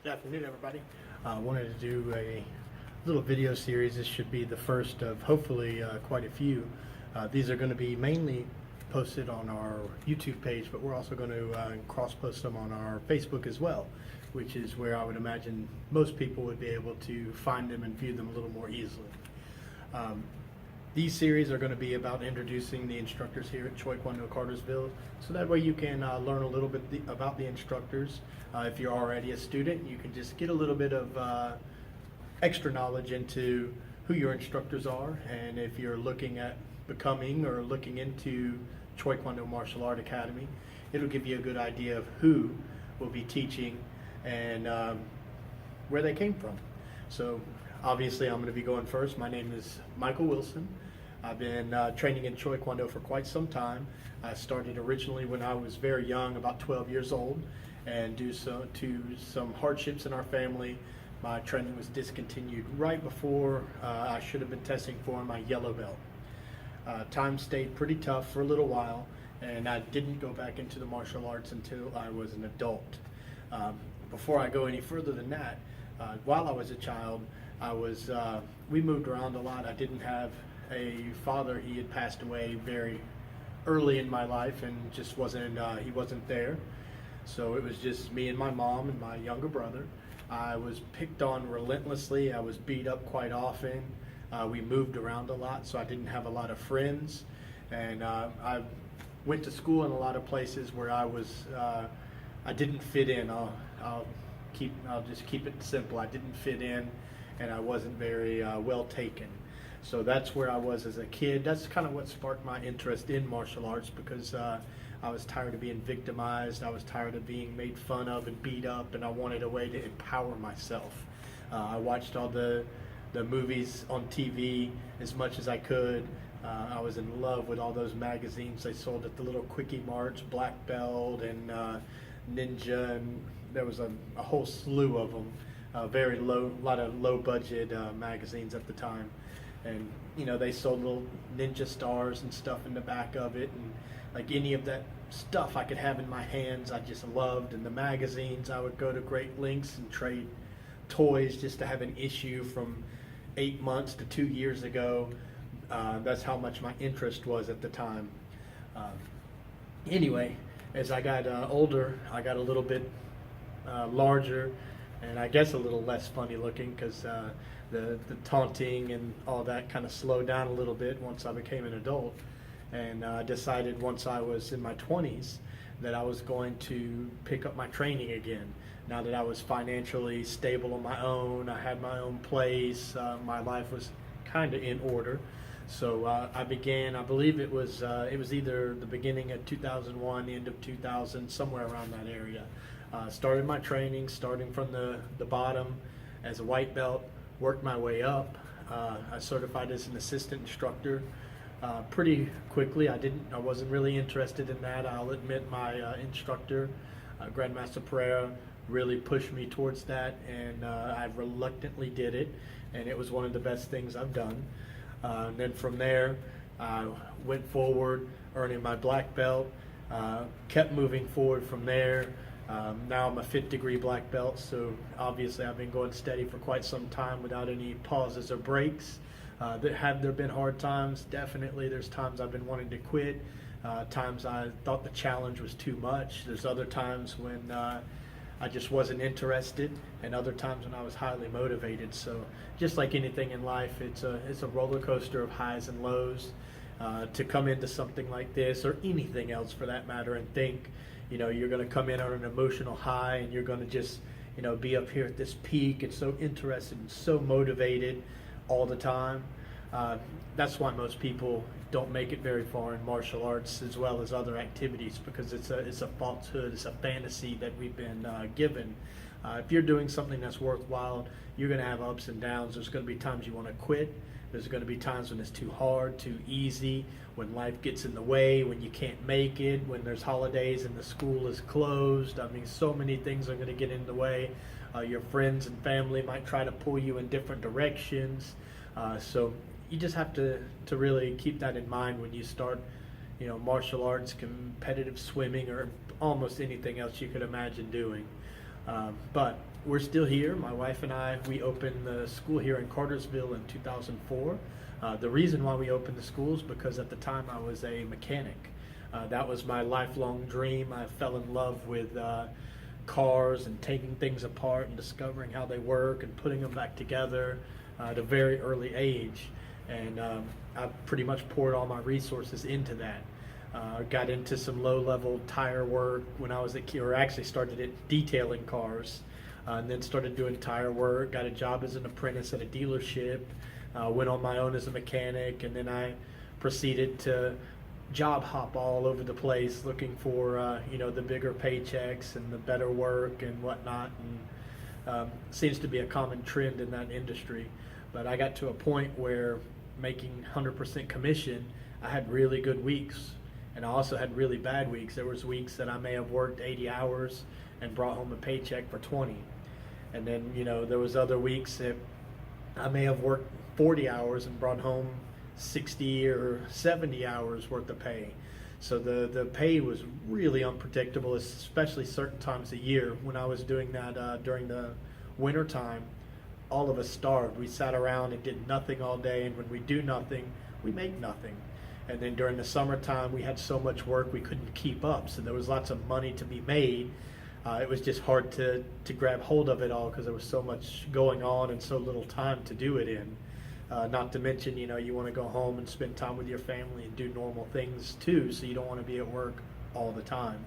Good afternoon, everybody. I wanted to do a little video series. This should be the first of hopefully quite a few. These are going to be mainly posted on our YouTube page, but we're also going to cross-post them on our Facebook as well, which is where I would imagine most people would be able to find them and view them a little more easily. These series are going to be about introducing the instructors here at Taekwondo Cartersville, so that way you can learn a little bit about the instructors. If you're already a student, you can just get a little bit of extra knowledge into who your instructors are, and if you're looking at becoming or looking into Taekwondo Martial Art Academy, it'll give you a good idea of who will be teaching and where they came from. So obviously I'm going to be going first. My name is Michael Wilson. I've been training in Taekwondo for quite some time. I started originally when I was very young, about 12 years old, and due to some hardships in our family, my training was discontinued right before I should have been testing for my yellow belt. Time stayed pretty tough for a little while, and I didn't go back into the martial arts until I was an adult. Before I go any further than that, while I was a child, we moved around a lot. I didn't have a father. He had passed away very early in my life and just he wasn't there. So it was just me and my mom and my younger brother. I was picked on relentlessly. I was beat up quite often. We moved around a lot, so I didn't have a lot of friends. And I went to school in a lot of places where I didn't fit in. I'll just keep it simple. I didn't fit in, and I wasn't very well taken. So that's where I was as a kid. That's kind of what sparked my interest in martial arts, because I was tired of being victimized. I was tired of being made fun of and beat up, and I wanted a way to empower myself. I watched all the movies on TV as much as I could. I was in love with all those magazines they sold at the little quickie marts, Black Belt and Ninja, and there was a whole slew of them. A lot of low budget magazines at the time, and they sold little ninja stars and stuff in the back of it, and like any of that stuff I could have in my hands I just loved. And the magazines, I would go to great lengths and trade toys just to have an issue from 8 months to 2 years ago. That's how much my interest was at the time. Anyway, as I got older, I got a little bit larger, and I guess a little less funny looking, because the taunting and all that kind of slowed down a little bit once I became an adult. And I decided once I was in my 20s that I was going to pick up my training again. Now that I was financially stable on my own, I had my own place, my life was kind of in order. So I began, I believe it was either the beginning of 2001, the end of 2000, somewhere around that area. Started my training, starting from the bottom as a white belt, worked my way up. I certified as an assistant instructor pretty quickly. I wasn't really interested in that. I'll admit my instructor, Grandmaster Pereira, really pushed me towards that, and I reluctantly did it, and it was one of the best things I've done. And then from there, I went forward, earning my black belt, kept moving forward from there. Now I'm a 5th degree black belt, so obviously I've been going steady for quite some time without any pauses or breaks. Have there been hard times? Definitely. There's times I've been wanting to quit, times I thought the challenge was too much. There's other times when I just wasn't interested, and other times when I was highly motivated. So just like anything in life, it's a roller coaster of highs and lows. To come into something like this, or anything else for that matter, and think you're going to come in on an emotional high, and you're going to just be up here at this peak and so interested and so motivated all the time. That's why most people don't make it very far in martial arts as well as other activities, because it's a falsehood, it's a fantasy that we've been given. If you're doing something that's worthwhile, you're going to have ups and downs. There's going to be times you want to quit. There's going to be times when it's too hard, too easy, when life gets in the way, when you can't make it, when there's holidays and the school is closed. I mean, so many things are going to get in the way. Your friends and family might try to pull you in different directions. So you just have to really keep that in mind when you start, martial arts, competitive swimming, or almost anything else you could imagine doing. But we're still here. My wife and I, we opened the school here in Cartersville in 2004. The reason why we opened the school is because at the time I was a mechanic. That was my lifelong dream. I fell in love with cars and taking things apart and discovering how they work and putting them back together at a very early age. And I pretty much poured all my resources into that. Got into some low-level tire work when I was a kid, or actually started at detailing cars, and then started doing tire work. Got a job as an apprentice at a dealership. Went on my own as a mechanic, and then I proceeded to job hop all over the place, looking for the bigger paychecks and the better work and whatnot. And seems to be a common trend in that industry. But I got to a point where making 100% commission, I had really good weeks. And I also had really bad weeks. There was weeks that I may have worked 80 hours and brought home a paycheck for 20. And then, there was other weeks that I may have worked 40 hours and brought home 60 or 70 hours worth of pay. So the pay was really unpredictable, especially certain times of year. When I was doing that during the winter time, all of us starved. We sat around and did nothing all day, and when we do nothing, we make nothing. And then during the summertime, we had so much work we couldn't keep up. So there was lots of money to be made. It was just hard to grab hold of it all because there was so much going on and so little time to do it in. Not to mention, you want to go home and spend time with your family and do normal things too, so you don't want to be at work all the time.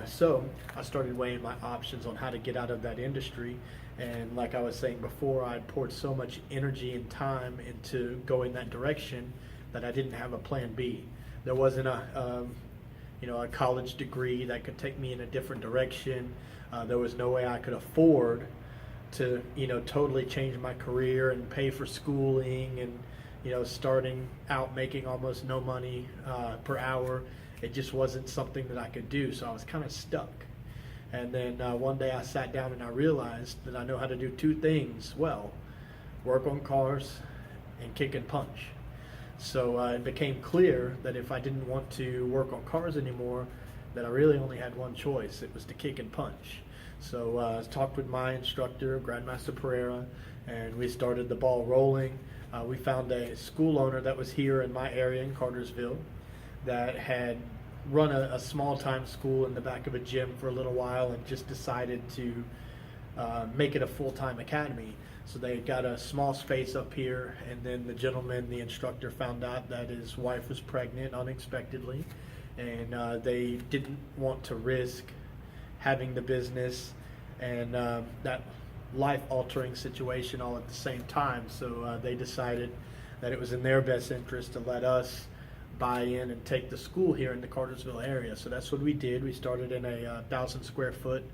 So I started weighing my options on how to get out of that industry. And like I was saying before, I poured so much energy and time into going that direction that I didn't have a plan B. There wasn't a college degree that could take me in a different direction. There was no way I could afford to, totally change my career and pay for schooling and, starting out making almost no money per hour. It just wasn't something that I could do, so I was kind of stuck. And then one day I sat down and I realized that I know how to do two things well: work on cars and kick and punch. So it became clear that if I didn't want to work on cars anymore, that I really only had one choice. It was to kick and punch. So I talked with my instructor, Grandmaster Pereira, and we started the ball rolling. We found a school owner that was here in my area in Cartersville that had run a small-time school in the back of a gym for a little while and just decided to make it a full-time academy. So they got a small space up here, and then the instructor, found out that his wife was pregnant unexpectedly, and they didn't want to risk having the business and that life-altering situation all at the same time. So they decided that it was in their best interest to let us buy in and take the school here in the Cartersville area. So that's what we did. We started in a 1,000 square foot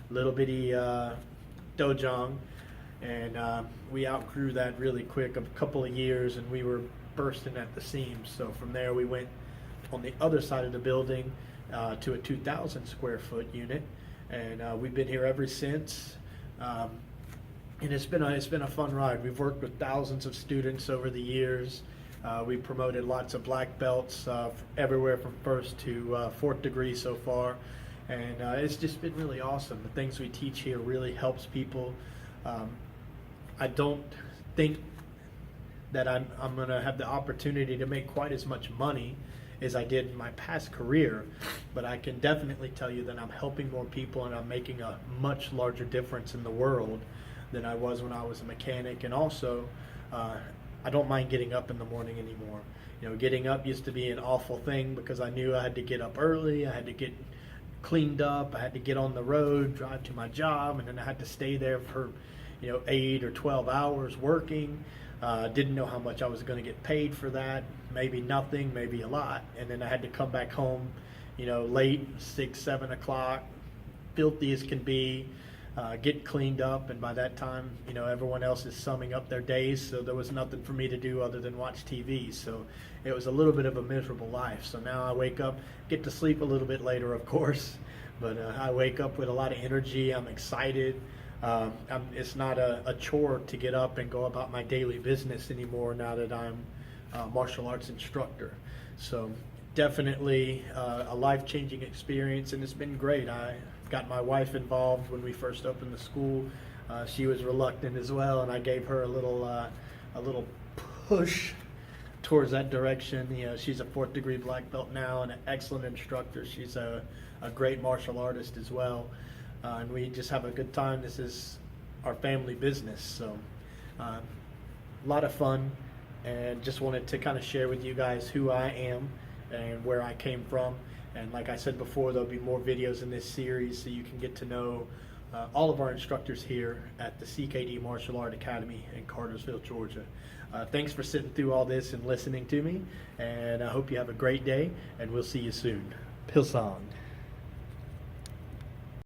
little bitty dojang. And we outgrew that really quick, a couple of years, and we were bursting at the seams. So from there we went on the other side of the building to a 2,000 square foot unit, and we've been here ever since. And it's been a fun ride. We've worked with thousands of students over the years. We promoted lots of black belts everywhere from first to fourth degree so far, and it's just been really awesome. The things we teach here really helps people. I don't think that I'm going to have the opportunity to make quite as much money as I did in my past career, but I can definitely tell you that I'm helping more people and I'm making a much larger difference in the world than I was when I was a mechanic. And also, I don't mind getting up in the morning anymore. Getting up used to be an awful thing because I knew I had to get up early, I had to get cleaned up, I had to get on the road, drive to my job, and then I had to stay there for 8 or 12 hours working. Didn't know how much I was going to get paid for that. Maybe nothing, maybe a lot. And then I had to come back home, late, 6, 7 o'clock, filthy as can be, get cleaned up. And by that time, everyone else is summing up their days. So there was nothing for me to do other than watch TV. So it was a little bit of a miserable life. So now I wake up, get to sleep a little bit later, of course. But I wake up with a lot of energy. I'm excited. It's not a chore to get up and go about my daily business anymore now that I'm a martial arts instructor. So definitely a life-changing experience, and it's been great. got my wife involved when we first opened the school. She was reluctant as well, and I gave her a little push towards that direction. You know, she's a 4th degree black belt now and an excellent instructor. She's a great martial artist as well, and we just have a good time. This is our family business, so a lot of fun, and just wanted to kind of share with you guys who I am and where I came from. And like I said before, there'll be more videos in this series so you can get to know all of our instructors here at the CKD Martial Art Academy in Cartersville, Georgia. Thanks for sitting through all this and listening to me, and I hope you have a great day, and we'll see you soon. Pilsong.